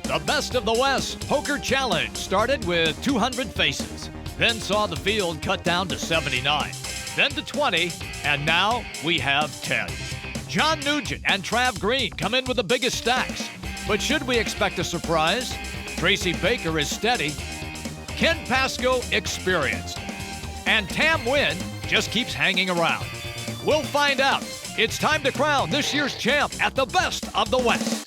The Best of the West Poker Challenge started with 200 faces, then saw the field cut down to 79, then to 20, and now we have 10. John Nugent and Trav Green come in with the biggest stacks. But should we expect a surprise? Tracy Baker is steady. Ken Pascoe experienced. And Tam Nguyen just keeps hanging around. We'll find out. It's time to crown this year's champ at the Best of the West.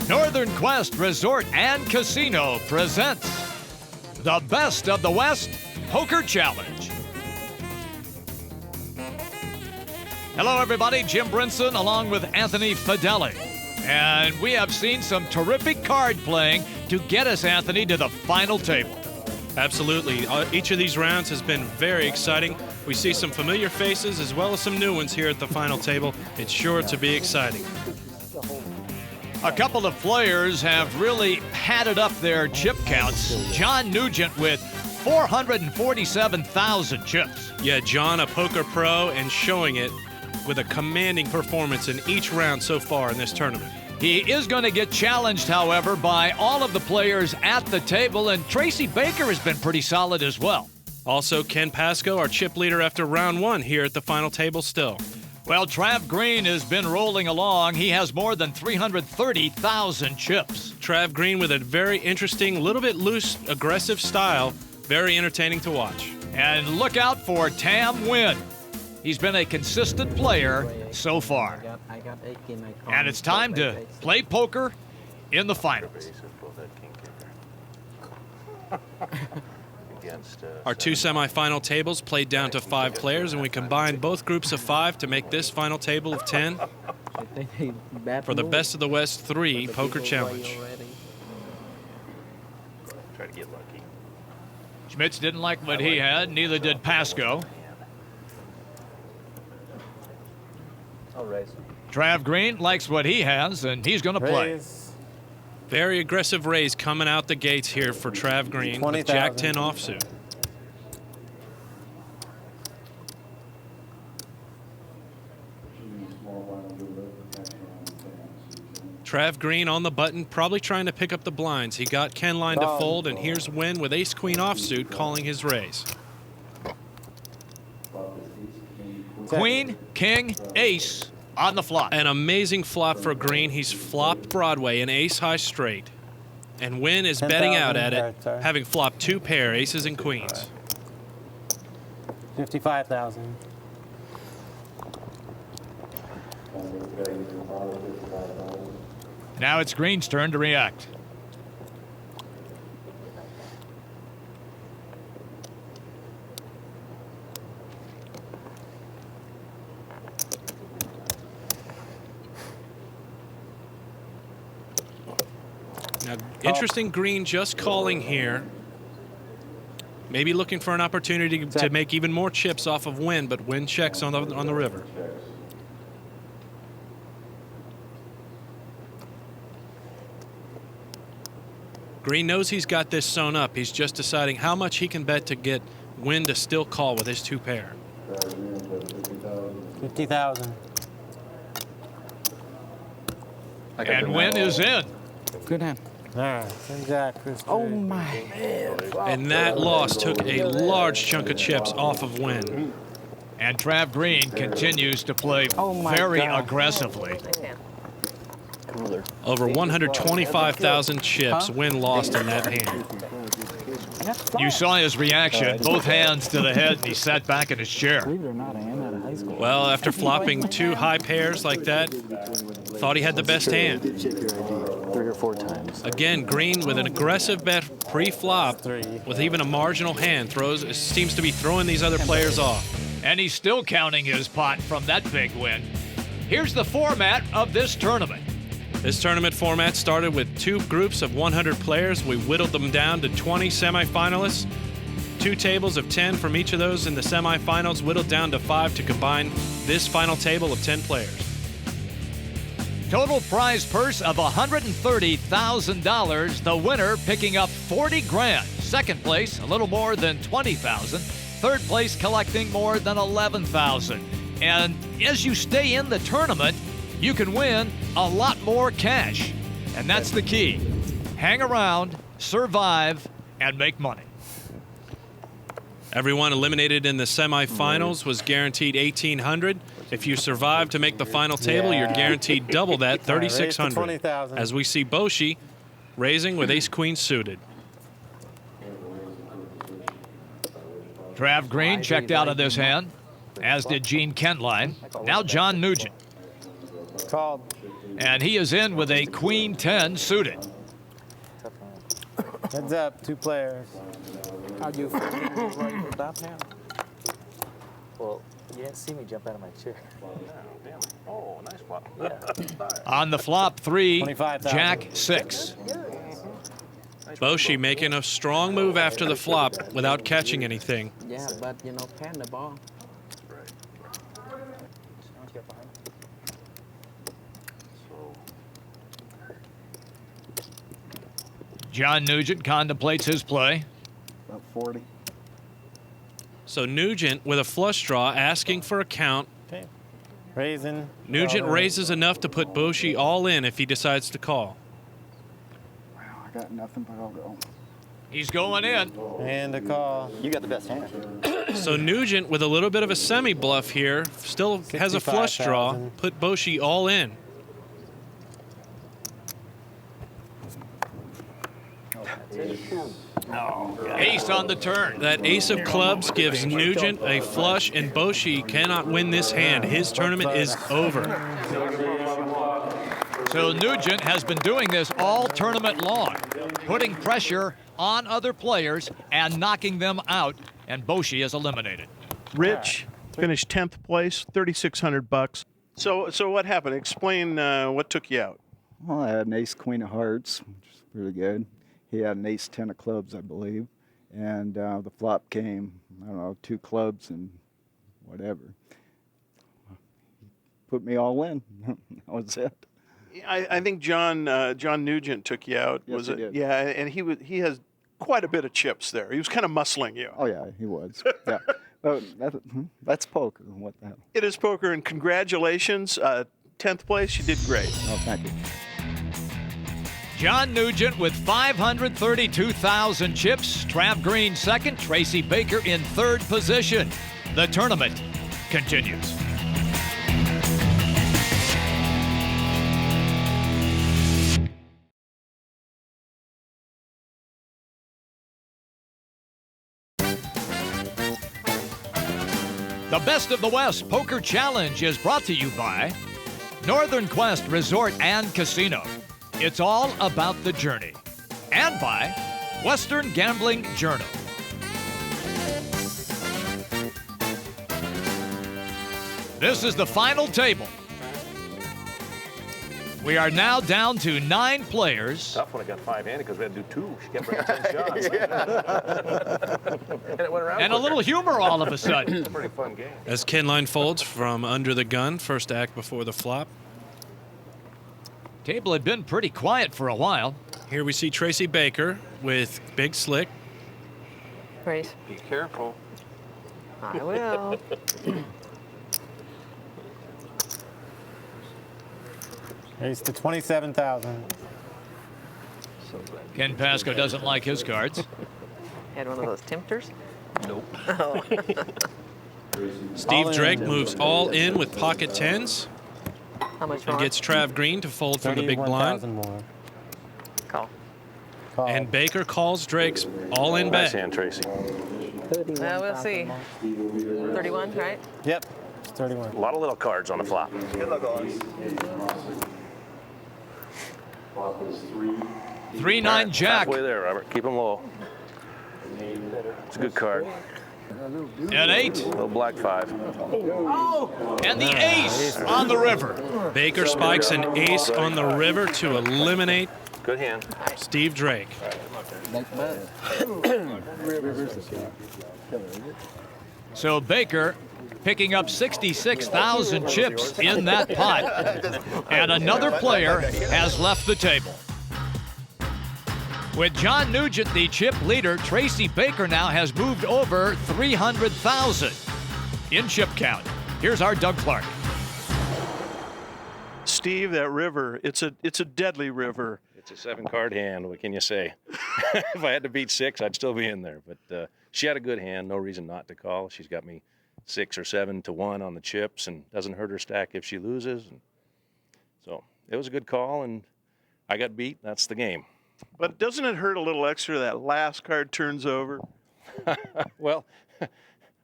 Northern Quest Resort and Casino presents the Best of the West Poker Challenge. Hello, everybody. Jim Brinson along with Anthony Fedeli. And we have seen some terrific card playing to get us, Anthony, to the final table. Absolutely. Each of these rounds has been very exciting. We see some familiar faces as well as some new ones here at the final table. It's sure to be exciting. A couple of players have really padded up their chip counts. John Nugent with 447,000 chips. Yeah, John, a poker pro, and showing it with a commanding performance in each round so far in this tournament. He is going to get challenged, however, by all of the players at the table, and Tracy Baker has been pretty solid as well. Also, Ken Pascoe, our chip leader after round one here at the final table still. Well, Trav Green has been rolling along. He has more than 330,000 chips. Trav Green with a very interesting, little bit loose, aggressive style. Very entertaining to watch. And look out for Tam Nguyen. He's been a consistent player so far. And it's time to play poker in the finals. Our two semifinal tables played down to 5 players, and we combined both groups of 5 to make this final table of 10 for the Best of the West 3 Poker Challenge. Try to get lucky. Schmitz didn't like what he had, neither did Pascoe. I'll raise. Trav Green likes what he has, and he's going to play. Very aggressive raise coming out the gates here for Trav Green with Jack 10 offsuit. Trav Green on the button, probably trying to pick up the blinds. He got Ken line to fold, and here's Nguyen with ace-queen offsuit calling his raise. Queen, king, ace on the flop. An amazing flop for Green. He's flopped Broadway, an ace-high straight. And Nguyen is betting out at it, having flopped 2 pair, aces and queens. 55,000. Now it's Green's turn to react. Now, interesting Green just calling here. Maybe looking for an opportunity to make even more chips off of Nguyen, but Nguyen checks on the river. Green knows he's got this sewn up. He's just deciding how much he can bet to get Nguyen to still call with his 2 pair. 50,000. And Nguyen is in. Good hand. All right. Oh my. And that loss took a large chunk of chips off of Nguyen. And Trav Green continues to play very aggressively. Over 125,000 chips. Nguyen lost in that hand. You saw his reaction, both hands to the head, and he sat back in his chair. Well, after flopping 2 high pairs like that, thought he had the best hand. 3 or 4 times. Again, Green with an aggressive bet pre-flop with even a marginal hand seems to be throwing these other players off. And he's still counting his pot from that big win. Here's the format of this tournament. This tournament format started with 2 groups of 100 players. We whittled them down to 20 semifinalists. 2 tables of 10 from each of those in the semifinals, whittled down to 5 to combine this final table of 10 players. Total prize purse of $130,000. The winner picking up 40 grand. Second place, a little more than 20,000. Third place collecting more than 11,000. And as you stay in the tournament, you can win a lot more cash. And that's the key. Hang around, survive, and make money. Everyone eliminated in the semifinals was guaranteed $1,800. If you survive to make the final table, you're guaranteed double that, $3,600. 20,000. As we see Boshi raising with ace-queen suited. Trav Green checked out of this hand, as did Gene Kentline. Now John Nugent. Called. And he is in with a queen 10 suited. Heads up, 2 players. How'd you feel about now? Well, you didn't see me jump out of my chair. Damn. Oh, nice flop. On the flop, 3, 25,000. Jack 6. Boshi making a strong move after the flop without catching anything. Yeah, but you know, pan the ball. John Nugent contemplates his play. About 40. So Nugent with a flush draw asking for a count. Okay. Raising. Nugent Calling. raises enough to put Boshi all in if he decides to call. Wow, I got nothing but I'll go. He's going in. And a call. You got the best hand. So Nugent with a little bit of a semi-bluff here, still has a flush draw, 65,000. put Boshi all in. Ace on the turn. That ace of clubs gives Nugent a flush, and Boshi cannot win this hand. His tournament is over. So Nugent has been doing this all tournament long, putting pressure on other players and knocking them out, and Boshi is eliminated. Rich finished 10th place, $3,600. So what happened? Explain what took you out. Well, I had an ace queen of hearts, which is pretty good. He had an ace 10 of clubs, I believe. And the flop came, I don't know, 2 clubs and whatever. He put me all in. That was it. I think John Nugent took you out. Yes, was he it? did. Yeah, and he has quite a bit of chips there. He was kind of muscling you. Oh, yeah, he was. Yeah. Oh, that's poker. What the hell? It is poker, and congratulations. 10th place, you did great. Oh, thank you. John Nugent with 532,000 chips. Trav Green second. Tracy Baker in third position. The tournament continues. The Best of the West Poker Challenge is brought to you by Northern Quest Resort and Casino. It's all about the journey. And by Western Gambling Journal. This is the final table. We are now down to 9 players. Tough when I got 5-handed because we had to do 2. She kept bringing 10 shots. And it went around And a little humor all of a sudden. It's a pretty fun game. As Ken Line folds from under the gun, first act before the flop. Table had been pretty quiet for a while. Here we see Tracy Baker with Big Slick. Great. Be careful. I will. Raised to 27,000. Ken Pasco doesn't like his cards. Had one of those tempters. Steve All in. Drake moves all in with pocket tens How much and more? gets Trav Green to fold from the big blind. 31,000 more. Call. Call. And Baker calls Drake's all in Nice bet. hand, Tracy. Well, we'll see. 31, right? Yep, it's 31. A lot of little cards on the flop. 3-9 Jack Halfway there, Robert. Keep them low. It's a good card. and 8. Little black 5. And the ace on the river. Baker spikes an ace on the river to eliminate Good hand. Steve Drake. So Baker picking up 66,000 chips in that pot. And another player has left the table. With John Nugent the chip leader, Tracy Baker now has moved over 300,000 in chip count. Here's our Doug Clark. Steve, that river, it's a deadly river. It's a 7-card hand. What can you say? If I had to beat 6, I'd still be in there. But she had a good hand. No reason not to call. She's got me 6 or 7 to 1 on the chips, and doesn't hurt her stack if she loses. And so it was a good call, and I got beat. That's the game. But doesn't it hurt a little extra that last card turns over? Well,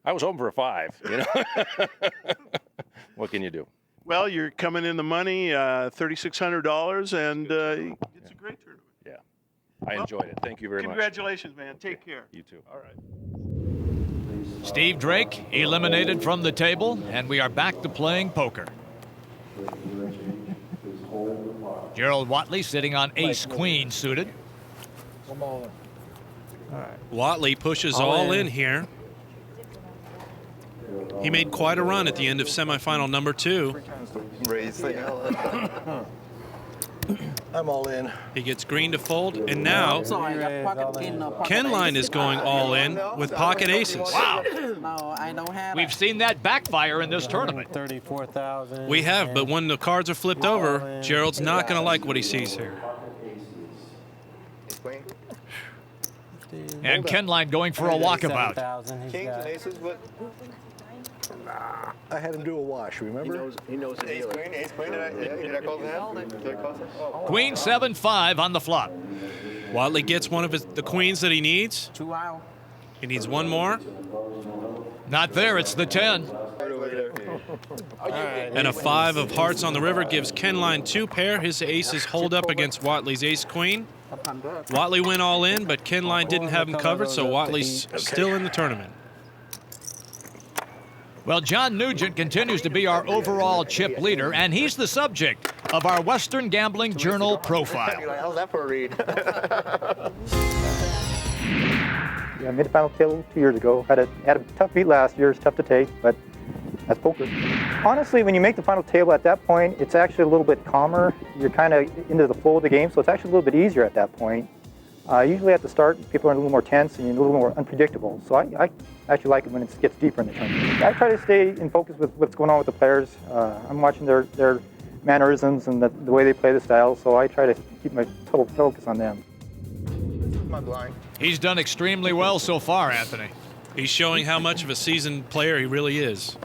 I was home for a 5. You know. What can you do? Well, you're coming in the money, $3,600, and it's a great tournament. Yeah, I enjoyed it. Thank you very much. Congratulations, man. Take care. You too. All right. Steve Drake eliminated from the table, and we are back to playing poker. Gerald Watley sitting on ace-queen suited. Watley pushes all in here. He made quite a run at the end of semifinal number 2. I'm all in. He gets green to fold, and now Ken Line is going all in with pocket aces. Wow. No, I don't have We've seen that backfire in this tournament. 34,000. We have, but when the cards are flipped over, Gerald's not going to like what he sees here. And Ken Line going for a walkabout. 37,000 Kings and aces, but I had him do a wash, remember? He knows the dealer. Ace queen, did I call that? Queen 7-5 on the flop. Watley gets one of the queens that he needs. 2 out. He needs one more. Not there, it's the 10. And a 5 of hearts on the river gives Ken Line 2 pair. His aces hold up against Watley's ace-queen. Watley went all in, but Ken Line didn't have him covered, so Watley's still in the tournament. Well, John Nugent continues to be our overall chip leader, and he's the subject of our Western Gambling Journal profile. How's that for a read? Yeah, I made the final table 2 years ago. Had a tough beat last year. It's tough to take, but that's poker. Honestly, when you make the final table at that point, it's actually a little bit calmer. You're kind of into the flow of the game, so it's actually a little bit easier at that point. Usually at the start, people are a little more tense and a little more unpredictable. So I actually like it when it gets deeper in the tournament. I try to stay in focus with what's going on with the players. I'm watching their mannerisms and the way they play the style, so I try to keep my total focus on them. My blind. He's done extremely well so far, Anthony. He's showing how much of a seasoned player he really is.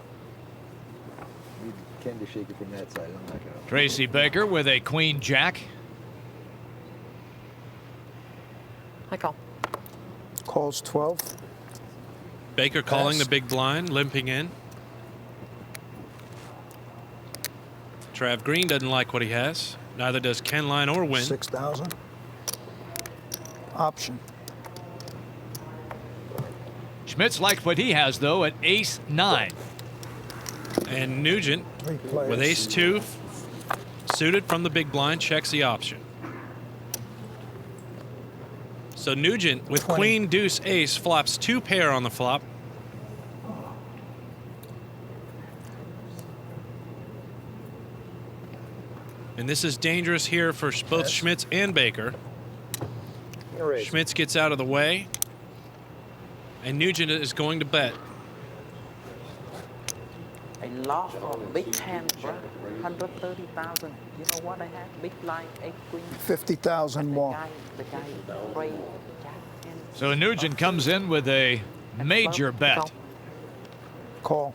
Can't be shaky from that side. I'm not gonna. Tracy Baker with a queen jack. I call. Calls 12. Baker calling the big blind, limping in. Trav Green doesn't like what he has. Neither does Ken Line or Wynn. 6,000. Option. Schmitz likes what he has, though, at ace-9. And Nugent, 3 players. with ace-2 suited from the big blind, checks the option. So Nugent, with 20. queen, deuce, ace, flops 2 pair on the flop. And this is dangerous here for both Schmitz and Baker. Schmitz gets out of the way. And Nugent is going to bet. I lost on big hand, bro. 130,000. You know what I had? Big line, 8 queen. 50,000 more. The guy prayed. So Nugent comes in with a major bet. Call.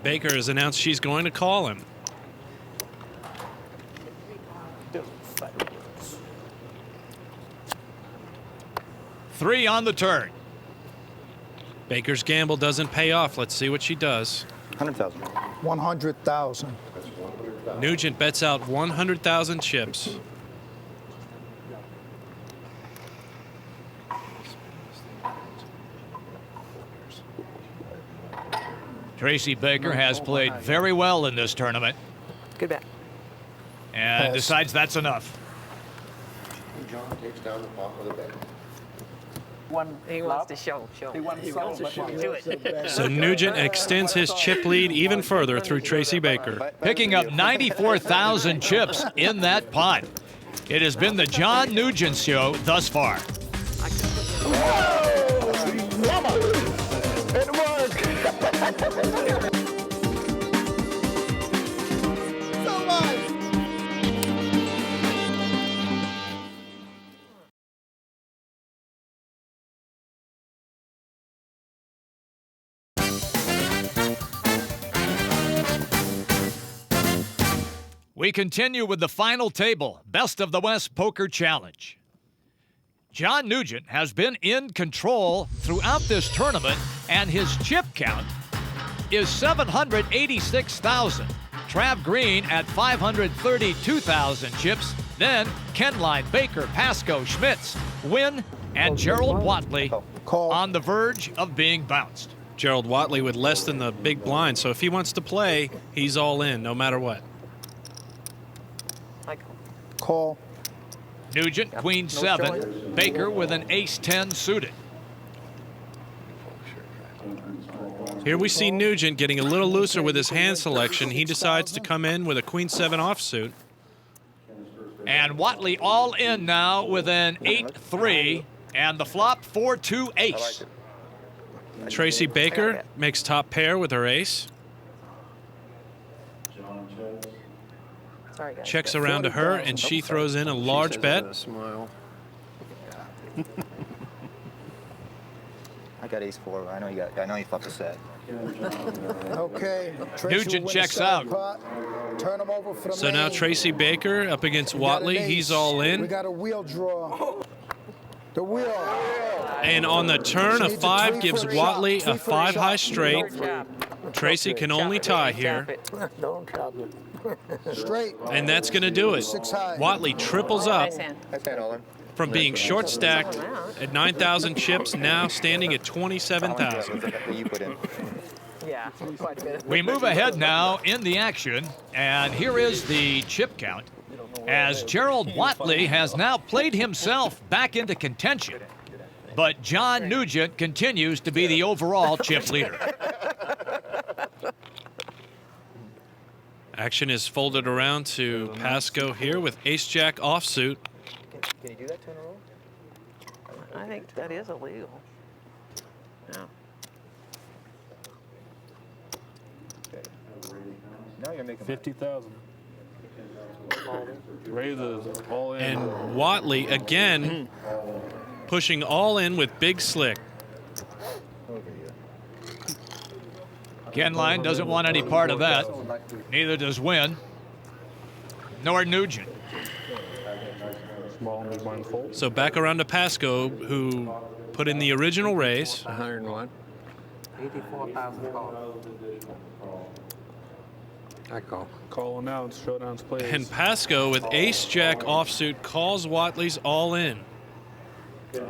Baker has announced she's going to call him. Three on the turn. Baker's gamble doesn't pay off. Let's see what she does. 100,000. 100,000. Nugent bets out 100,000 chips. Tracy Baker has played very well in this tournament Good bet. and decides that's enough. John takes down the pot with a bet. He wants to show. He wants to Do it. So Nugent extends his chip lead even further through Tracy Baker. Picking up 94,000 chips in that pot. It has been the John Nugent Show thus far. It worked! We continue with the final table, Best of the West Poker Challenge. John Nugent has been in control throughout this tournament, and his chip count is 786,000. Trav Green at 532,000 chips. Then Kenline, Baker, Pasco, Schmitz, Wynn, and Gerald Watley on the verge of being bounced. Gerald Watley with less than the big blind, so if he wants to play, he's all in, no matter what. Call. Nugent, Queen 7. Baker with an Ace 10 suited. Here we see Nugent getting a little looser with his hand selection. He decides to come in with a Queen 7 offsuit. And Watley all in now with an 8-3 and the flop 4-2 ace. Tracy Baker makes top pair with her ace. Sorry, guys. Checks around to her, and she throws in a large bet. Smile. I got ace 4. I know you fucked a set. Okay. Nugent checks out. Turn him over for the So now main. Tracy Baker up against We got an Watley. ace. He's all We in. got a wheel draw. The wheel. And on the turn, a Needs a 5 three gives for the Watley shot. a Three for the 5 high shot. straight. Tracy can only tie here, Don't chop it. Straight. and that's going to do it. 6 high. Watley triples up Nice hand. That's it, Olin. from being short stacked at 9,000 chips, now standing at 27,000. You put in. Yeah, quite a bit. We move ahead now in the action, and here is the chip count as Gerald Watley has now played himself back into contention. But John Nugent continues to be the overall chip leader. Action is folded around to Pasco here with ace-jack offsuit. Can you do that 2 in a row? I think that is illegal. No. Now you're making 50,000. Raises all in. And Watley again pushing all in with big slick. Kenline doesn't want any part of that. Neither does Wynn, nor Nugent. Small and big blind fold. So back around to Pasco, who put in the original raise. 101. 84,000 call. I call. Call announce, showdowns plays. And Pasco with ace-jack offsuit calls Watley's all in. I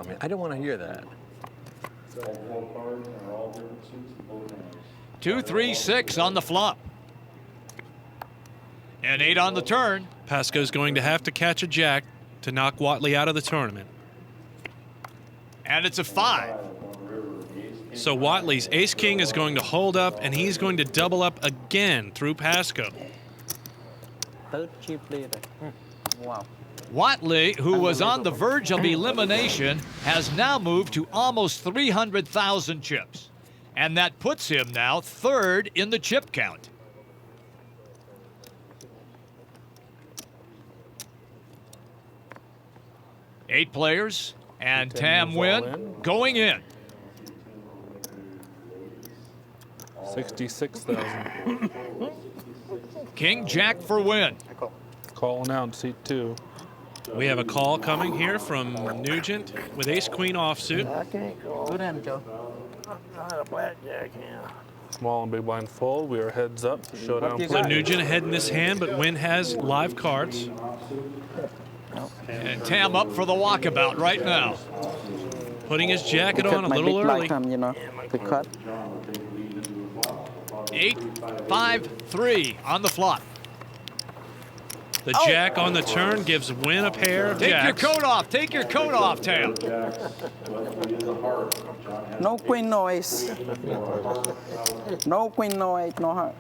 mean, I don't want to hear that. 2-3-6 on the flop. And 8 on the turn. Pasco's going to have to catch a jack to knock Watley out of the tournament. And it's a 5. So Watley's ace-king is going to hold up, and he's going to double up again through Pasco. Third chip leader. Wow. Watley, who was on the verge of elimination, has now moved to almost 300,000 chips. And that puts him now 3rd in the chip count. Eight players, and Tam Wynn going in. 66,000. King Jack for Wynn. Call announce, seat 2. We have a call coming here from Nugent with ace-queen offsuit. Good hand, Joe. Small and big blind fold. We are heads up. Showdown So plays. Nugent ahead in this hand, but Wynn has live cards. And Tam up for the walkabout right now. Putting his jacket on a little early. You know, the cut. 8-5-3 on the flop. The jack on the turn gives Wynn a pair of Take jacks. your coat off. Take your coat off, Tam. No queen, no ace. No queen, no eight, no heart.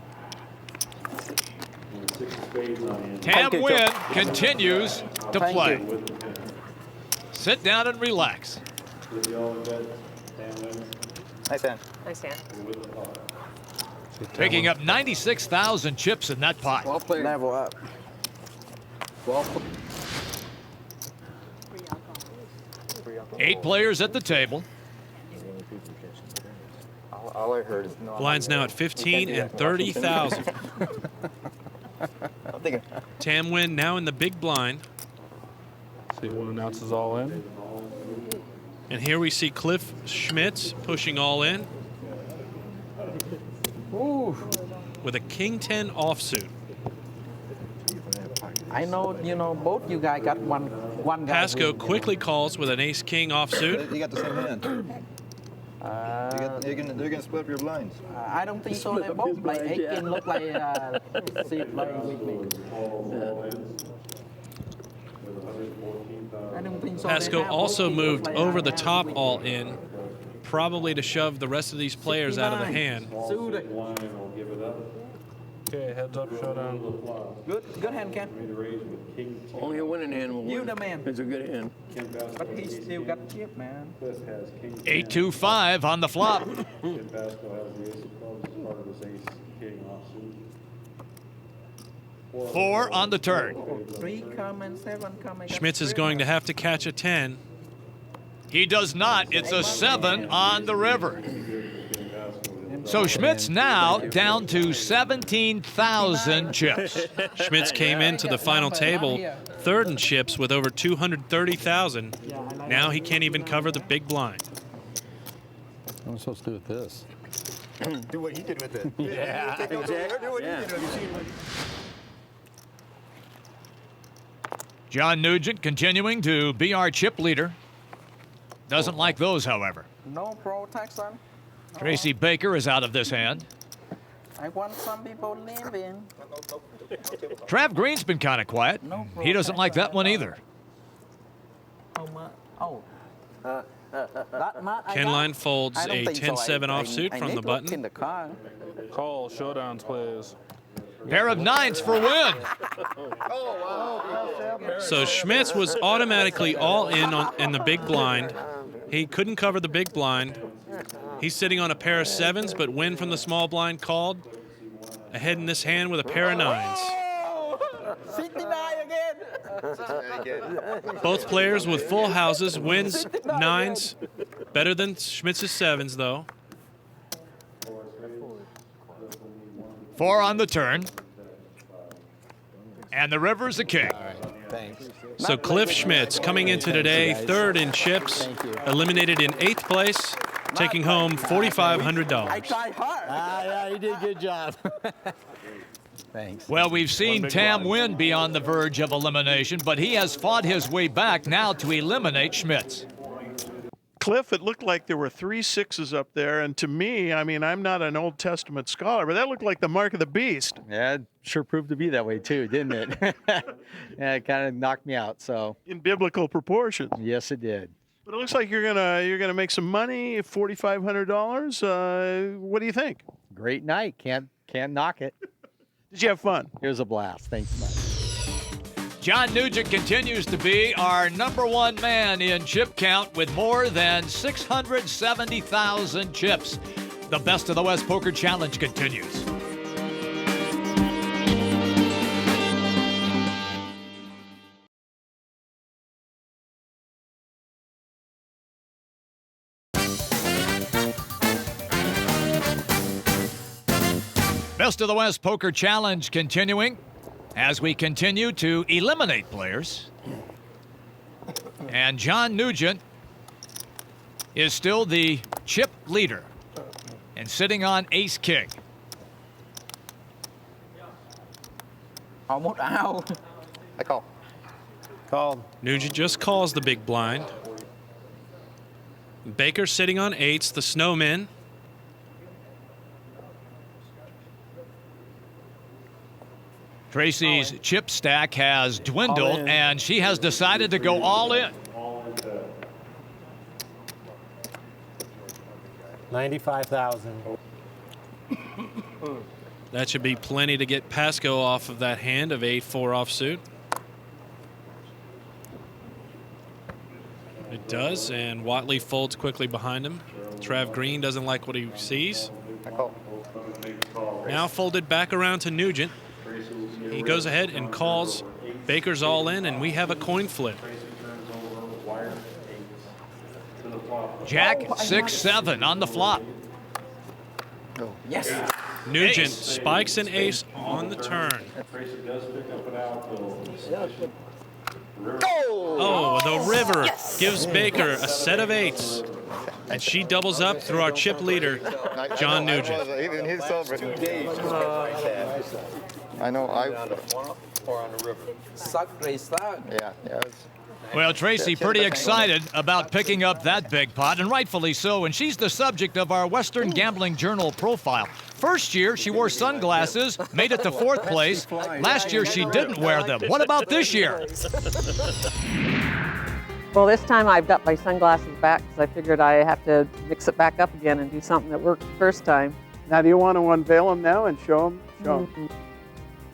Tam Thank you, Wynn Joe. continues to Thank play. you. Sit down and relax. Nice hand. Nice hand. Picking up 96,000 chips in that pot. Well played. Level up. Well played. 8 players at the table. All I heard is no. Blinds now at 15 and 30,000. Tam Nguyen now in the big blind. See who announces all in. And here we see Cliff Schmitz pushing all in. Ooh. With a King 10 offsuit. I know, both you guys got one guy. Pasco quickly calls with an Ace King offsuit. You got the same hand. They're gonna split up your blinds. I don't think so. They both play. Ace King look like see playing with me. I don't think so. Pasco also moved over the top all in, probably to shove the rest of these players out of the hand. Okay, heads up, showdown. Good hand, Ken. Only a winning hand will win. You the man. It's a good hand. But he still got chip, man. 8-2-5 on the flop. 4 on the turn. 3 come and 7 come. Schmitz is going to have to catch a 10. He does not. It's a 7 on the river. So Schmitz now down to 17,000 chips. Schmitz came into the final table third in chips with over 230,000. Now he can't even cover the big blind. What am I supposed to do with this? Do what he did with it. Yeah. Do what he did with it. John Nugent continuing to be our chip leader. Doesn't like those, however. No protection. Tracy Baker is out of this hand. I want some people living. Trav Green's been kind of quiet. He doesn't like that one either. Ken Line folds a 10-7 offsuit from the button. In the car. Call showdowns, please. Pair of 9s for win. So Schmitz was automatically all in the big blind. He couldn't cover the big blind. He's sitting on a pair of 7s, but Win from the small blind called. Ahead in this hand with a pair of 9s. 69 again. Both players with full houses. Win's 9s. Better than Schmitz's 7s, though. 4 on the turn. And the river's a king. Thanks. So Cliff Schmitz coming into today third in chips, eliminated in 8th place, taking home $4,500. I tried hard. Yeah, you did a good job. Thanks. Well, we've seen Tam Nguyen be on the verge of elimination, but he has fought his way back now to eliminate Schmitz. Cliff, it looked like there were 3 6s up there, and to me, I mean, I'm not an Old Testament scholar, but that looked like the mark of the beast. Yeah, it sure proved to be that way too, didn't it? Yeah, it kind of knocked me out. So in biblical proportions. Yes, it did. But it looks like you're gonna make some money, $4,500. What do you think? Great night. Can't knock it. Did you have fun? It was a blast. Thanks so much. John Nugent continues to be our #1 man in chip count with more than 670,000 chips. The Best of the West Poker Challenge continues. Best of the West Poker Challenge continuing as we continue to eliminate players. And John Nugent is still the chip leader and sitting on Ace King. Almost out. I call. Called. Nugent just calls the big blind. Baker sitting on 8s, the snowmen. Tracy's chip stack has dwindled, and she has decided to go all in. 95,000. That should be plenty to get Pasco off of that hand of 8-4 offsuit. It does, and Watley folds quickly behind him. Trav Green doesn't like what he sees. I call. Now folded back around to Nugent. He goes ahead and calls. Baker's all in, and we have a coin flip. Jack 6-7 on the flop. Yes. Nugent Ace. spikes an ace on the turn. Oh, the river gives Baker a set of eights. And she doubles up through our chip leader, John Nugent. Even he's celebrating. I know. Suck, race, suck. Yeah. Well, Tracy pretty excited about picking up that big pot, and rightfully so, and she's the subject of our Western Gambling Journal profile. First year, she wore sunglasses, made it to 4th place. Last year, she didn't wear them. What about this year? Well, this time I've got my sunglasses back because I figured I have to mix it back up again and do something that worked the first time. Now, do you want to unveil them now and show them? Show them.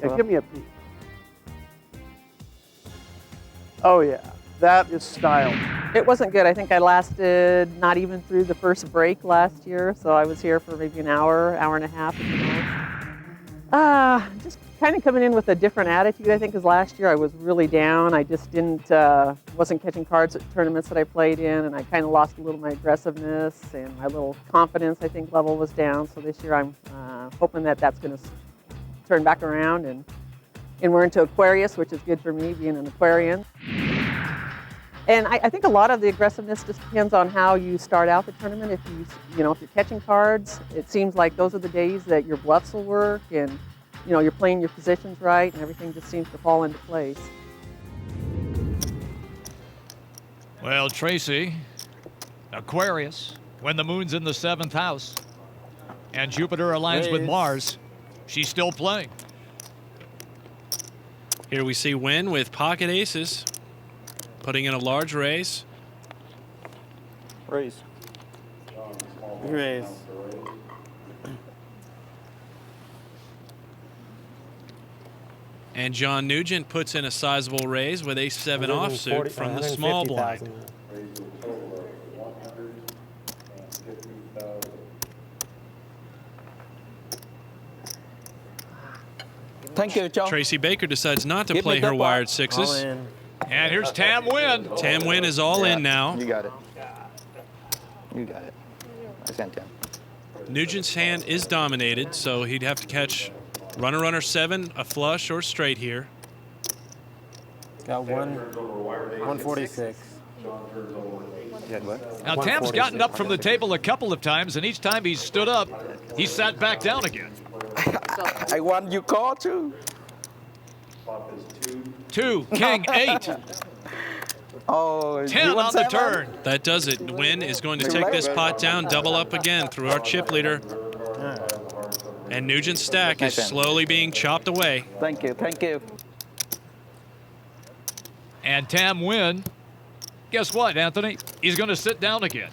Yeah, give me a peek. Oh, yeah. That is style. It wasn't good. I think I lasted not even through the first break last year, so I was here for maybe an hour, hour and a half at the most. Just kind of coming in with a different attitude, I think, because last year I was really down. I just wasn't catching cards at tournaments that I played in, and I kind of lost a little of my aggressiveness, and my little confidence, I think, level was down. So this year I'm hoping that that's going to turn back around, and we're into Aquarius, which is good for me, being an Aquarian. And I think a lot of the aggressiveness just depends on how you start out the tournament. If if you're catching cards, it seems like those are the days that your bluffs will work, and you're playing your positions right, and everything just seems to fall into place. Well, Tracy, Aquarius, when the moon's in the 7th house and Jupiter aligns with Mars, she's still playing. Here we see Wynn with pocket aces, putting in a large raise. Raise. And John Nugent puts in a sizable raise with ace-7 offsuit from the small blind. Thank you, John. Tracy Baker decides not to play her wired sixes. And here's Tam Wynn. Tam Wynn is all in now. You got it. I sent him. Nugent's hand is dominated, so he'd have to catch runner 7, a flush, or straight here. Got 146. Now, Tam's gotten up from the table a couple of times, and each time he's stood up, he sat back down again. I want you call too. 2, King, 8. Oh, 10 on the turn. That does it. Wynn is going to take this pot down, double up again through our chip leader. And Nugent's stack is slowly being chopped away. Thank you. And Tam Wynn, guess what, Anthony? He's going to sit down again.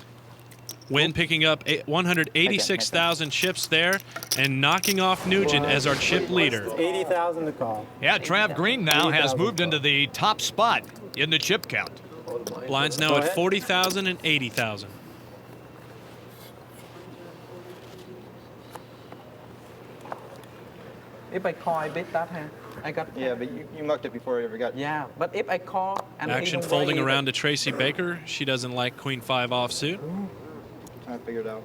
Wynn picking up 186,000 chips there and knocking off Nugent as our chip leader. 80,000 to call. Yeah, Trav Green now has moved into the top spot in the chip count. Blinds now at 40,000 and 80,000. If I call, I bet that hand. I got. Yeah, but you mucked it before I ever got. Yeah, but if I call and Action either folding way, around to Tracy Baker. She doesn't like Queen 5 offsuit. I figured out.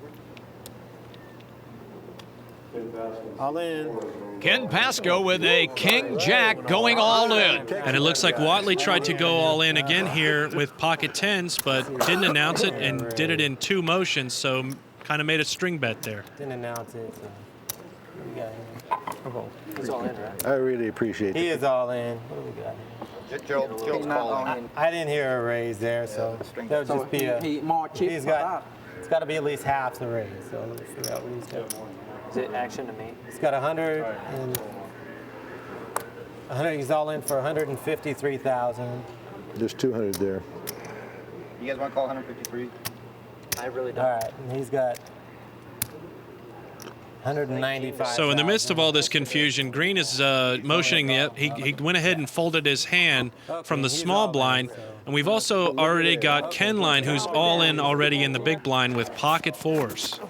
All in. Ken Pasco with a King Jack going all in. And it looks like Whatley tried to go all in again here with pocket 10s, but didn't announce it and did it in 2 motions, so kind of made a string bet there. Didn't announce it. So. What we got here? He's all in, right? I really appreciate it. He is all in. What do we got here? Gerald's calling. I didn't hear a raise there, so that would just be a. He's got. It's got to be at least half the raise. So let's figure out what he's got. Is it action to me? He's got 100 and 100. He's all in for 153,000. There's 200 there. You guys want to call 153? I really don't. All right, and he's got 195. So in the midst of all this confusion, Green is motioning the. He went ahead and folded his hand from the small blind, and we've also already got Ken Line, who's all in already in the big blind with pocket 4s.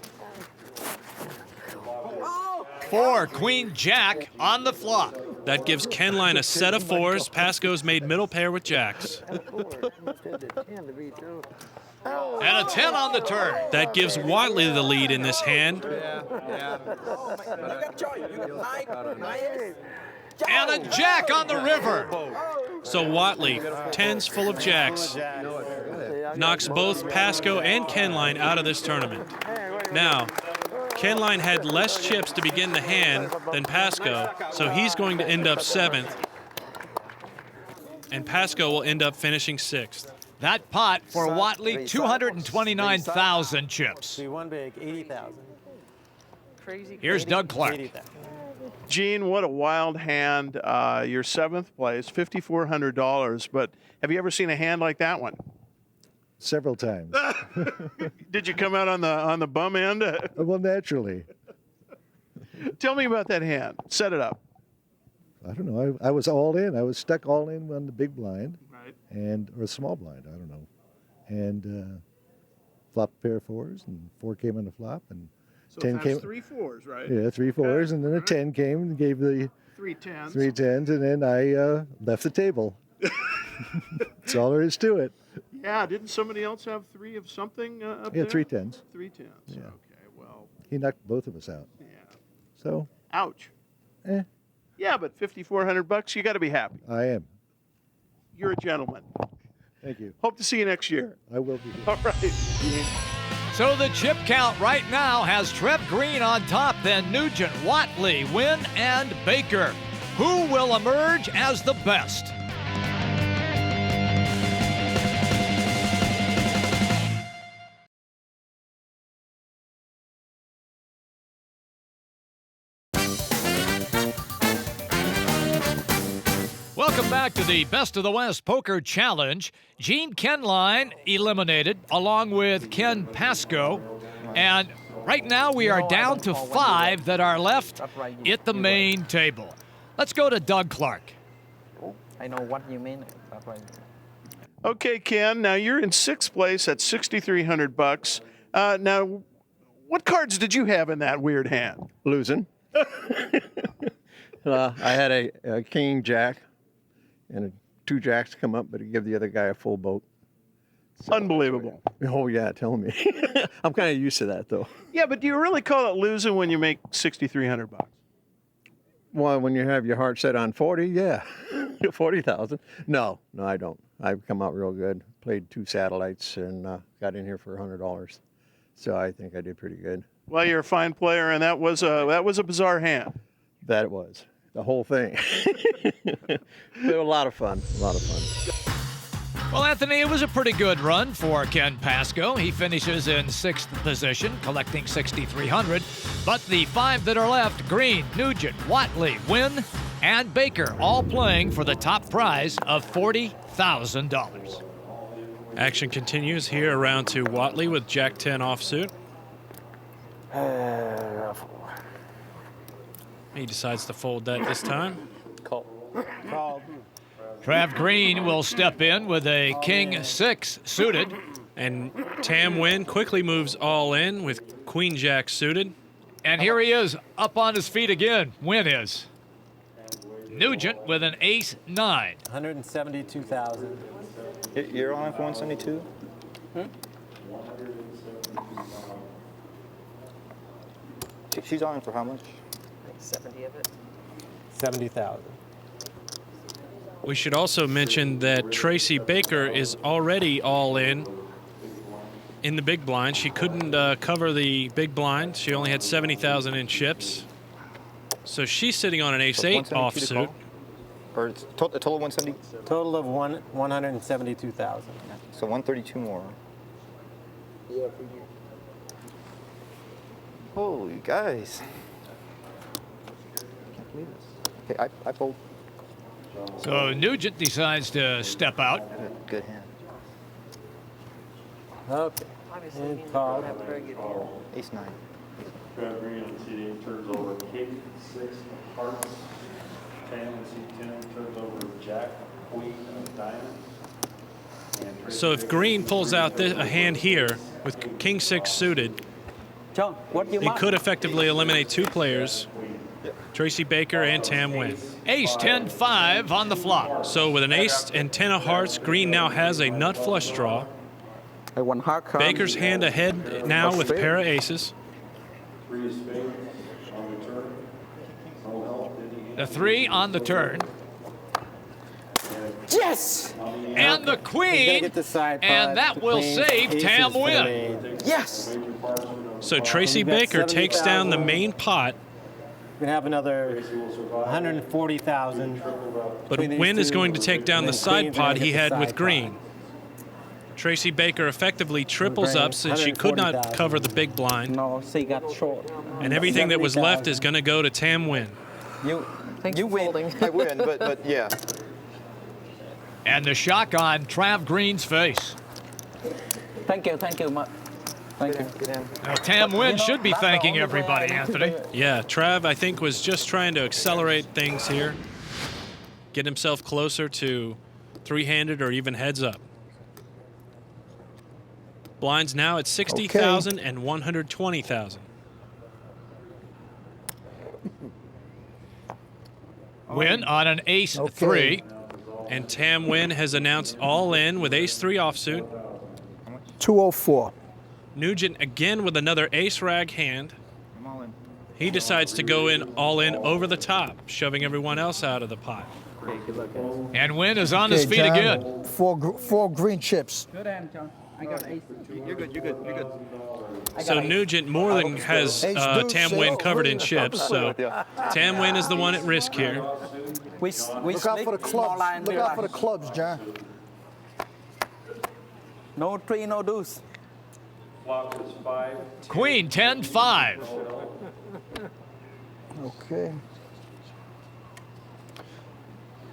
4, Queen Jack on the flop. That gives Ken Line a set of 4s. Pasco's made middle pair with jacks. And a 10 on the turn. That gives Watley the lead in this hand. And a jack on the river. So Watley, 10s full of jacks, knocks both Pasco and Kenline out of this tournament. Now, Kenline had less chips to begin the hand than Pasco, so he's going to end up 7th. And Pasco will end up finishing 6th. That pot for Watley, 229,000 chips. He won big, 80,000. Here's Doug Clark. Gene, what a wild hand. You're 7th place, $5,400. But have you ever seen a hand like that one? Several times. Did you come out on the bum end? Well, naturally. Tell me about that hand. Set it up. I don't know. I was all in. I was stuck all in on the big blind. Right. Or a small blind. I don't know. And flopped a pair of 4s, and 4 came on the flop, and So 10 that's came. 3 4s, right? Yeah, 3 4s, and then a 10 came and gave the 3 10s. 3 10s, and then I left the table. That's all there is to it. Yeah, didn't somebody else have 3 of something up Yeah, there? 3 10s. 3 10s. Yeah. Okay, well. He knocked both of us out. Yeah. So. Ouch. Eh. Yeah, but $5,400, you got to be happy. I am. You're a gentleman. Thank you. Hope to see you next year. I will be. All right. So the chip count right now has Trev Green on top, then Nugent, Watley, Wynn, and Baker. Who will emerge as the best? Welcome back to the Best of the West Poker Challenge. Gene Kenline eliminated along with Ken Pasco. And right now we are down to 5 that are left at the main table. Let's go to Doug Clark. I know what you mean. That's right. Okay, Ken. Now you're in 6th place at $6,300. Now, what cards did you have in that weird hand? Losing. I had a king jack and 2 jacks come up, but it gave the other guy a full boat. So, unbelievable. Oh yeah, tell me. I'm kind of used to that though. Yeah, but do you really call it losing when you make $6,300? Well, when you have your heart set on 40, yeah, 40,000. No, I don't. I've come out real good. Played 2 satellites and got in here for $100. So I think I did pretty good. Well, you're a fine player, and that was a bizarre hand. That it was. The whole thing. It was a lot of fun. Well, Anthony, it was a pretty good run for Ken Pasco. He finishes in 6th position, collecting $6,300. But the 5 that are left, Green, Nugent, Watley, Wynn, and Baker, all playing for the top prize of $40,000. Action continues here around to Watley with Jack 10 offsuit. He decides to fold that this time. Call. Trav Green will step in with a King 6 suited. And Tam Wynn quickly moves all in with Queen Jack suited. And here he is, up on his feet again. Wynn is. Nugent with an Ace 9. 172,000. You're on for 172? She's on for how much? 70 of it. 70,000. We should also mention that Tracy Baker is already all in the big blind. She couldn't cover the big blind. She only had 70,000 in chips. So she's sitting on an Ace 8 offsuit. Or it's a total of 170? Total of 172,000. So 132 more. Holy guys. Can't believe this. Okay, I fold. So Nugent decides to step out. Good hand. Okay. And call. Ace 9. Trav Green on CD turns over King 6 of hearts. Tam on C10 turns over Jack, Queen of diamonds. So if Green pulls out a hand here with King 6 suited, John, what do you he could effectively eliminate 2 players, Tracy Baker and Tam Wynn. Ace 10-5 on the flop. So with an ace and 10 of hearts, Green now has a nut flush draw. Baker's hand ahead now with a pair of aces. 3 is spade on the turn. No help. The 3 on the turn. Yes! And the He's gonna queen. get the side pot. And that The will queen's save aces Tam for the Nguyen. main. Yes! So Tracy We've got Baker takes down the 70,000. main pot, We're gonna have another 140,000. but between these Nguyen is two, going to take down and the then side Queen's gonna pot get he the had side with pot. green. Tracy Baker effectively triples Bring up since she could not 140,000. cover the big blind, No, she got short. and everything that was left 70,000. is going to go to Tam Nguyen. You win. I win, but yeah. And the shock on Trav Green's face. Thank you. Thank you. Now, Tam Nguyen should be thanking everybody, Anthony. Yeah, Trav, I think, was just trying to accelerate things here, get himself closer to three-handed or even heads up. Blinds now at 60,000 and 120,000. Nguyen on an ace 3. And Tam Nguyen has announced all in with ace-3 offsuit. 204. Nugent again with another ace-rag hand. He decides to go in all in over the top, shoving everyone else out of the pot. And Nguyen is on his feet John, again. Four green chips. Good hand, John. I got ace. You're good. So Nugent more than has Tam Nguyen covered in chips. So Tam Nguyen is the one at risk here. We Look out for the clubs. Look out for the clubs, John. No 3, no deuce. Flop is 5. Queen 10-5. Okay.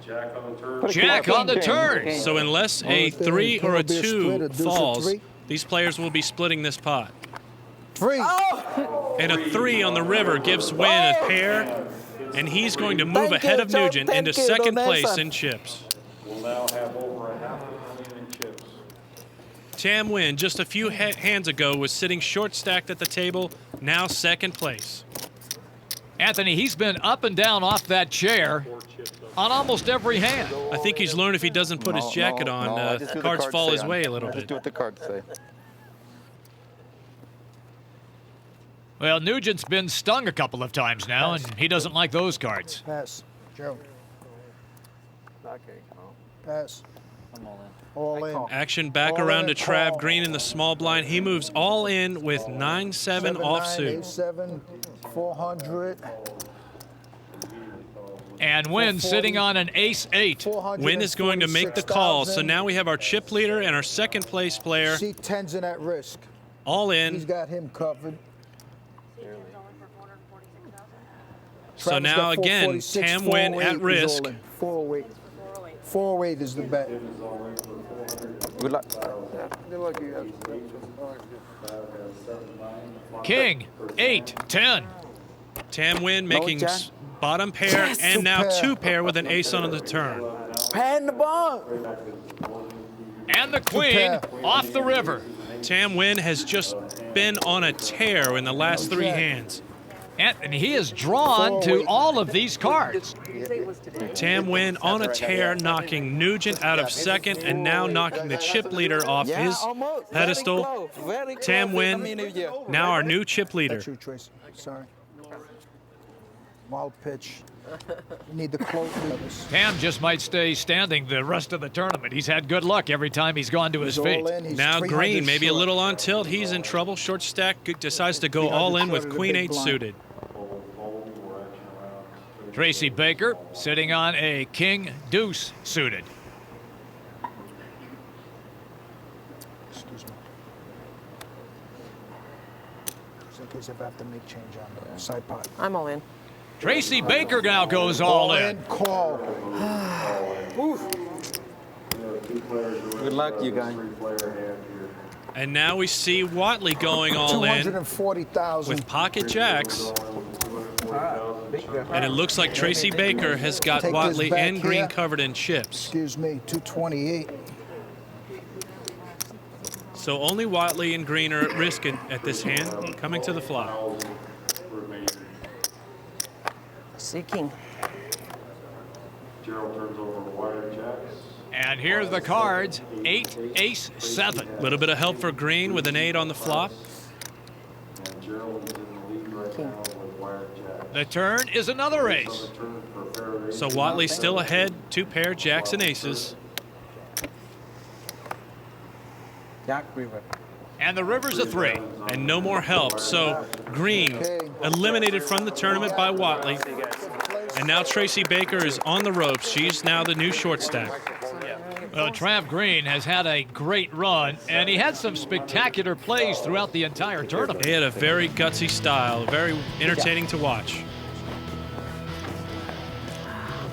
Jack on the turn. Jack on the turn. So unless a 3 or a 2 falls, these players will be splitting this pot. 3. And a 3 on the river gives Nguyen a pair, and he's going to move ahead of Nugent into second place in chips. We'll now have over a $500,000 in chips. Tam Nguyen, just a few hands ago, was sitting short stacked at the table, now second place. Anthony, he's been up and down off that chair on almost every hand. I think he's learned if he doesn't put his jacket on, cards fall his way a little bit. Just do what the cards say. Well, Nugent's been stung a couple of times now, and he doesn't like those cards. Pass. Joe. Pass. I'm all in. All in. Action back All around to in, Trav call. Green in the small blind. He moves all in with 9-7 offsuit. 7, 400. And Nguyen sitting on an ace 8. Nguyen is going to make the call. So now we have our chip leader and our second place player See 10's in at risk. all He's in. got him covered. So Travis now got again, 446, Tam Nguyen 408 at is risk. all in. 408. 408 is the bet. Good luck. King 8, 10. Tam Nguyen making Jack. bottom pair Yes, and now two pair. two pair with an ace on the turn. Pan the ball. And the queen pair. off the river. Tam Nguyen has just been on a tear in the last three hands. And he is drawn to all of these cards. Tam Nguyen on a tear, knocking Nugent out of second and now knocking the chip leader off his pedestal. Tam Nguyen, now our new chip leader. That's you, Tracy. Sorry. Wild pitch. You need the close. Tam just might stay standing the rest of the tournament. He's had good luck every time he's gone to his feet. Now Green, maybe a little on tilt. He's in trouble. Short stack decides to go all in with Queen 8 suited. Tracy Baker sitting on a King Deuce suited. Excuse me. Just in case if I have to make change on the side pot. I'm all in. Tracy Baker now goes all in. Call. Good luck, you guys. And now we see Watley going all in 240,000 with pocket jacks. And it looks like Tracy Baker has got Take this Watley back and Green here. covered in chips. Excuse me, 228. So only Watley and Green are at risk at this hand, coming to the flop. Seeking. Gerald turns over wire jacks. And here's the cards, 8, ace, 7. A little bit of help for Green with an 8 on the flop. And Gerald is in the lead right now with wired jack. The turn is another ace. So Whatley's still ahead, 2 pair, jacks and aces. Jack river. And the river's a 3. And no more help. So Green eliminated from the tournament by Whatley. And now Tracy Baker is on the ropes. She's now the new short stack. Well, Trav Green has had a great run, and he had some spectacular plays throughout the entire tournament. He had a very gutsy style, very entertaining to watch.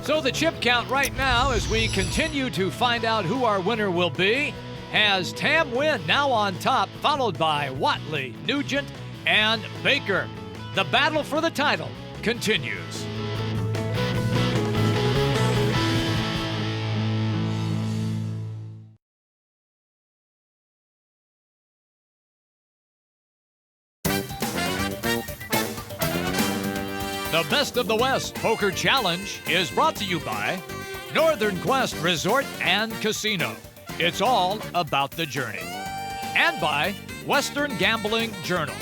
So the chip count right now, as we continue to find out who our winner will be, has Tam Nguyen now on top, followed by Whatley, Nugent, and Baker. The battle for the title continues. The Best of the West Poker Challenge is brought to you by Northern Quest Resort and Casino. It's all about the journey. And by Western Gambling Journal.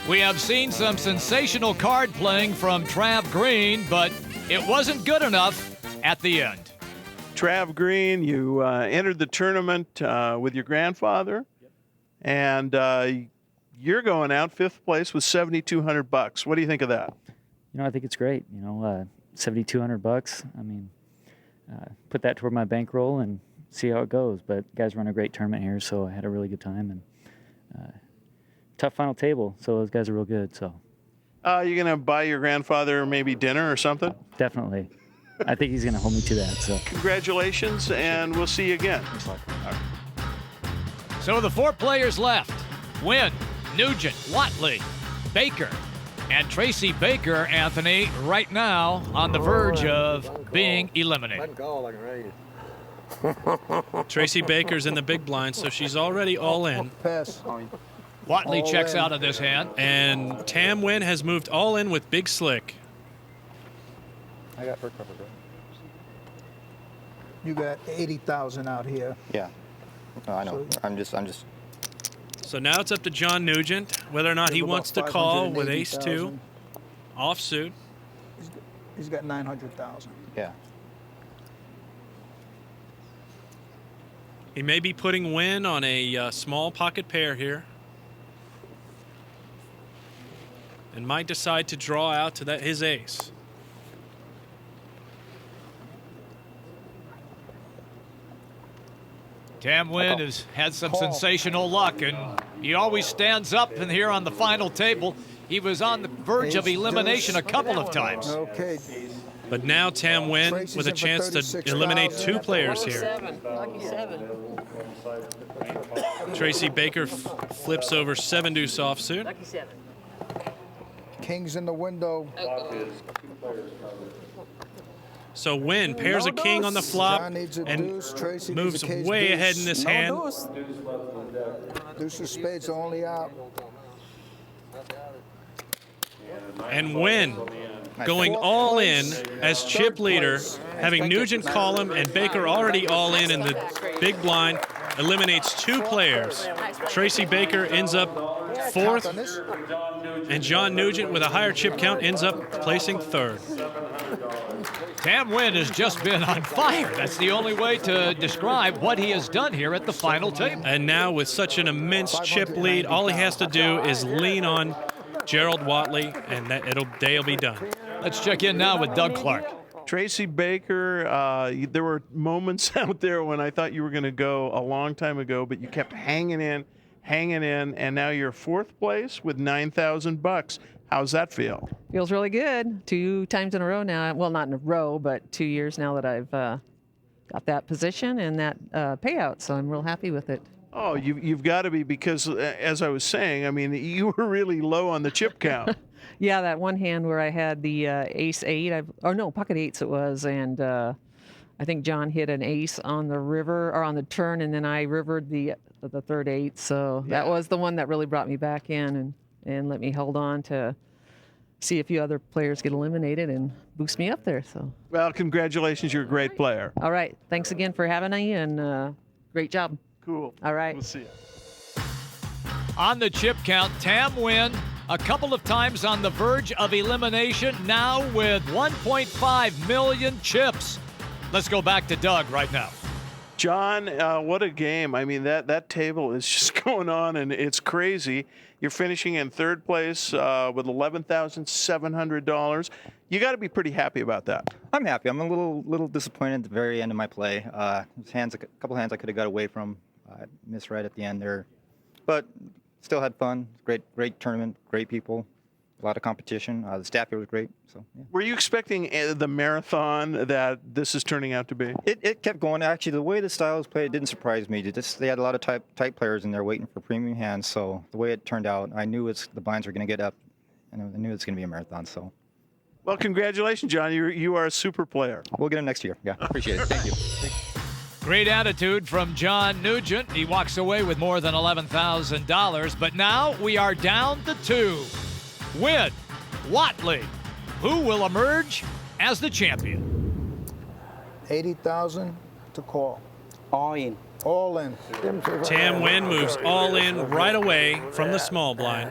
We have seen some sensational card playing from Trav Green, but it wasn't good enough at the end. Trav Green, you entered the tournament with your grandfather, and you're going out 5th place with $7,200. What do you think of that? You know, I think it's great. You know, $7,200. I mean, put that toward my bankroll and see how it goes. But you guys run a great tournament here, so I had a really good time. And tough final table, so those guys are real good. So. You gonna buy your grandfather maybe dinner or something? Definitely. I think he's gonna hold me to that. So. Congratulations, and we'll see you again. So the 4 players left: Nguyen, Nugent, Whatley, Baker, and Tracy Baker, Anthony, right now on the verge of being eliminated. Tracy Baker's in the big blind, so she's already all in. Whatley checks out of this hand. And Tam Nguyen has moved all in with Big Slick. I got her covered. You got 80,000 out here. Yeah. Oh, I know. I'm just. So now it's up to John Nugent whether or not he wants to call with ace-2 offsuit. He's got 900,000. Yeah. He may be putting Nguyen on a small pocket pair here. And might decide to draw out to his ace. Tam Nguyen has had some sensational luck, and he always stands up in here on the final table. He was on the verge of elimination a couple of times. Okay. But now Tam Nguyen with a chance to eliminate 2 players here. Lucky 7. Tracy Baker flips over 7-deuce offsuit. Lucky 7. King's in the window. So Nguyen pairs a king on the flop and moves way ahead in this hand. Deuce of spades only out. And Nguyen going all in as chip leader, having Nugent call him and Baker already all in the big blind, eliminates 2 players. Tracy Baker ends up 4th, and John Nugent with a higher chip count ends up placing 3rd. Tam Nguyen has just been on fire. That's the only way to describe what he has done here at the final table. And now with such an immense chip lead, all he has to do is lean on Gerald Whatley, and they'll be done. Let's check in now with Doug Clark. Tracy Baker, there were moments out there when I thought you were going to go a long time ago, but you kept hanging in, and now you're 4th place with $9,000. How's that feel? Feels really good. 2 times in a row now. Well, not in a row, but 2 years now that I've got that position and that payout. So I'm real happy with it. Oh, you've got to be, because as I was saying, I mean, you were really low on the chip count. Yeah, that one hand where I had the ace-8, pocket 8s it was, and I think John hit an ace on the river or on the turn, and then I rivered the 3rd 8. So that was the one that really brought me back in and let me hold on to see a few other players get eliminated and boost me up there. So. Well, congratulations. You're a great player. All right. Thanks again for having me, and great job. Cool. All right. We'll see you. On the chip count, Tam Nguyen a couple of times on the verge of elimination, now with 1.5 million chips. Let's go back to Doug right now. John, what a game. I mean, that table is just going on, and it's crazy. You're finishing in third place with $11,700. You got to be pretty happy about that. I'm happy. I'm a little disappointed at the very end of my play. A couple hands I could have got away from. I missed right at the end there. But still had fun. Great tournament, great people, a lot of competition. The staff here was great. So. Yeah. Were you expecting the marathon that this is turning out to be? It kept going. Actually, the way the style was played, it didn't surprise me. They had a lot of tight players in there waiting for premium hands. So the way it turned out, I knew the blinds were going to get up, and I knew it's going to be a marathon. So. Well, congratulations, John. You are a super player. We'll get him next year. Yeah, appreciate it. Thank you. Great attitude from John Nugent. He walks away with more than $11,000. But now we are down to two. Nguyen, Whatley. Who will emerge as the champion? 80,000 to call. All in. All in. Tam Nguyen moves all in right away from the small blind.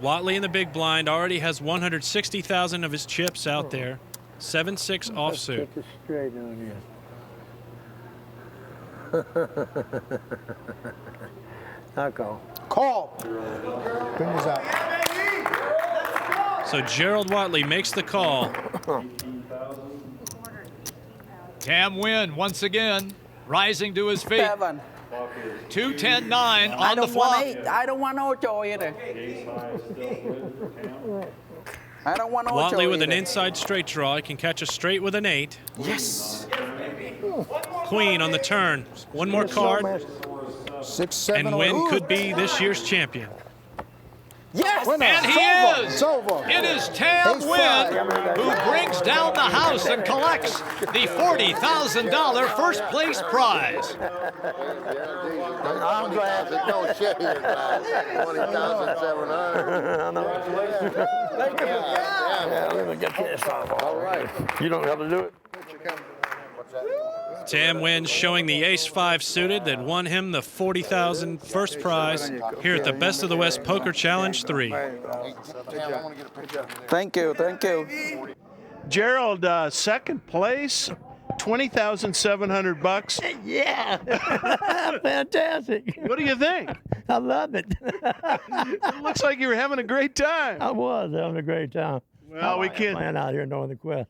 Whatley in the big blind already has 160,000 of his chips out there. 7-6 offsuit. Take it straight on here. I'll call. Call. Fingers out. So Gerald Whatley makes the call. Tam Nguyen once again rising to his feet. 7. 2-10-9 on the flop. I don't want no joy either. I don't want no joy Whatley with an either. inside straight draw. He can catch a straight with an 8. Yes. Queen on the turn. One more card. 6, 7, and Nguyen could be this year's champion. Yes! And he is! It is Tam Nguyen who brings down the house and collects the $40,000 first place prize. I'm glad there's no shit here, guys. 20,700. Yeah, let me get this off. All right. You don't have to do it. Tam Nguyen showing the ace-5 suited that won him the $40,000 first prize here at the Best of the West Poker Challenge 3. Thank you. Gerald, second place, $20,700. Yeah. Fantastic. What do you think? I love it. It looks like you were having a great time. I was having a great time. Well, we can't. Playing out here in Northern Quest.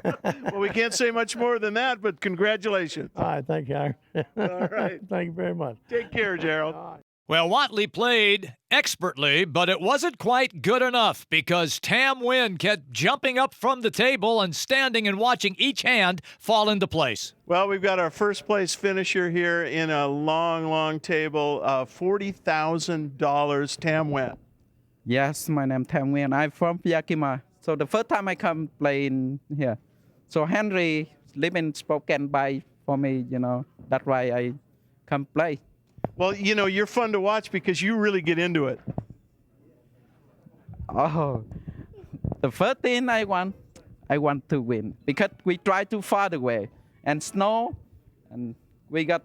Well, we can't say much more than that, but congratulations. All right, thank you. All right. Thank you very much. Take care, Gerald. Well, Whatley played expertly, but it wasn't quite good enough because Tam Nguyen kept jumping up from the table and standing and watching each hand fall into place. Well, we've got our first place finisher here in a long table, $40,000, Tam Nguyen. Yes, my name Tam Nguyen. I'm from Yakima. So the first time I come play in here. So Henry live in Spokane by for me, That's why I come play. Well, you're fun to watch because you really get into it. Oh, the first thing I want to win because we try too far away and snow, and we got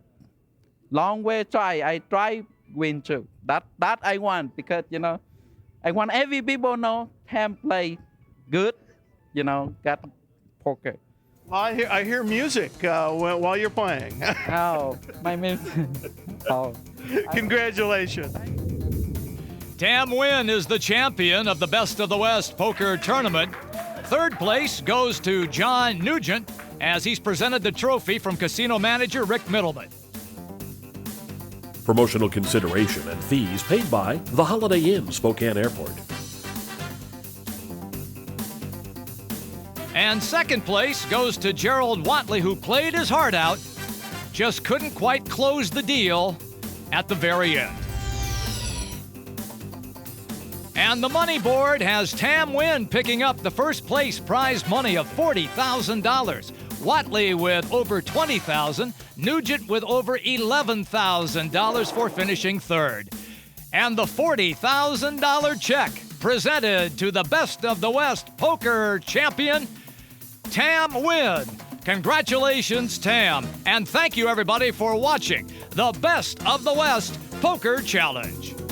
long way try. I try win too. That I want because I want every people know Tam play good, got poker. Well, I hear music while you're playing. Oh, my music. Oh. Congratulations. Tam Nguyen is the champion of the Best of the West Poker Tournament. Third place goes to John Nugent as he's presented the trophy from casino manager Rick Middleman. Promotional consideration and fees paid by the Holiday Inn, Spokane Airport. And second place goes to Gerald Whatley, who played his heart out, just couldn't quite close the deal at the very end. And the money board has Tam Nguyen picking up the first place prize money of $40,000. Whatley with over $20,000, Nugent with over $11,000 for finishing third. and the $40,000 check presented to the Best of the West poker champion, Tam Nguyen. Congratulations, Tam, and thank you everybody for watching the Best of the West Poker Challenge.